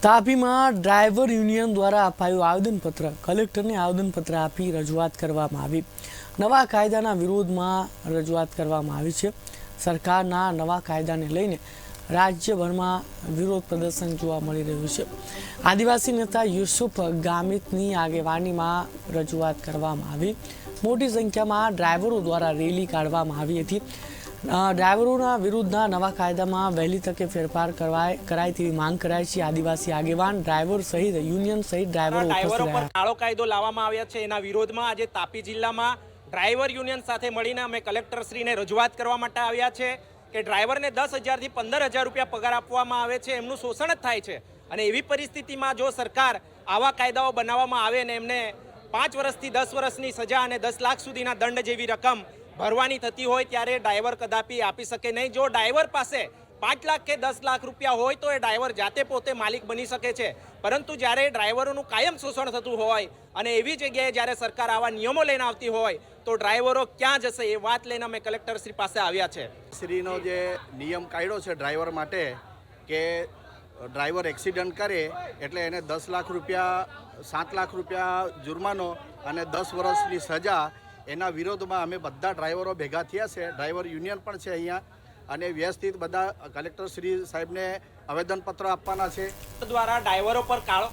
તાપીમાં driver union દ્વારા અપાયું આવેદનપત્ર. કલેક્ટરને આવેદનપત્ર આપી રજૂઆત કરવામાં આવી. નવા કાયદાના વિરોધમાં રજૂઆત કરવામાં આવી છે. સરકારના નવા કાયદાને લઈને રાજ્યભરમાં વિરોધ પ્રદર્શન જોવા મળી રહ્યું છે. આદિવાસી નેતા યુસુફ ગામિતની આગેવાનીમાં રજૂઆત કરવામાં આવી. મોટી સંખ્યામાં ડ્રાઈવરો દ્વારા રેલી કાઢવામાં આવી હતી. ડ્રાઈવરોના વિરુદ્ધના નવા કાયદામાં વહેલી તકે ફેરફાર કરાય તેવી માંગ કરાઈ છે. આદિવાસી આગેવાન, ડ્રાઈવર સહિત યુનિયન સહિત ડ્રાઈવરો પર કાળો કાયદો લાવવામાં આવ્યા છે. એના વિરોધમાં આજે તાપી જિલ્લામાં ડ્રાઈવર યુનિયન સાથે મળીને અમે કલેક્ટરશ્રીને રજૂઆત કરવા માટે આવ્યા છે કે ડ્રાઈવરને 10,000 થી 15,000 રૂપિયા પગાર આપવામાં આવે છે, એમનું શોષણ જ થાય છે. અને એવી પરિસ્થિતિમાં જો સરકાર આવા કાયદાઓ બનાવવામાં આવે ને એમને 5 વર્ષથી 10 વર્ષની સજા અને 10 લાખ સુધીના દંડ જેવી રકમ ભરવાની થતી હોય ત્યારે ડ્રાઈવર કદાપી આપી શકે નહીં. જો ડ્રાઈવર પાસે 5 લાખ કે 10 લાખ રૂપિયા હોય તો એ ડ્રાઈવર જાતે પોતે માલિક બની શકે છે. પરંતુ જ્યારે ડ્રાઈવરોનું કાયમ શોષણ થતું હોય અને એવી જગ્યાએ જ્યારે સરકાર આવા નિયમો લઈને આવતી હોય તો ડ્રાઈવરો ક્યાં જશે એ વાત લઈને અમે કલેક્ટરશ્રી પાસે આવ્યા છે. શ્રીનો જે નિયમ કાઢ્યો છે ડ્રાઈવર માટે કે ડ્રાઈવર એક્સિડન્ટ કરે એટલે એને 10 લાખ રૂપિયા 7 લાખ રૂપિયા જુર્માનો અને 10 વર્ષની સજા, એના વિરોધમાં અમે બધા ડ્રાઈવરો ભેગા થયા છે. ડ્રાઈવર યુનિયન પણ છે અહીંયા અને વ્યવસ્થિત બધા કલેક્ટર શ્રી સાહેબને આવેદનપત્ર આપવાના છે. દ્વારા ડ્રાઈવરો પર કાળો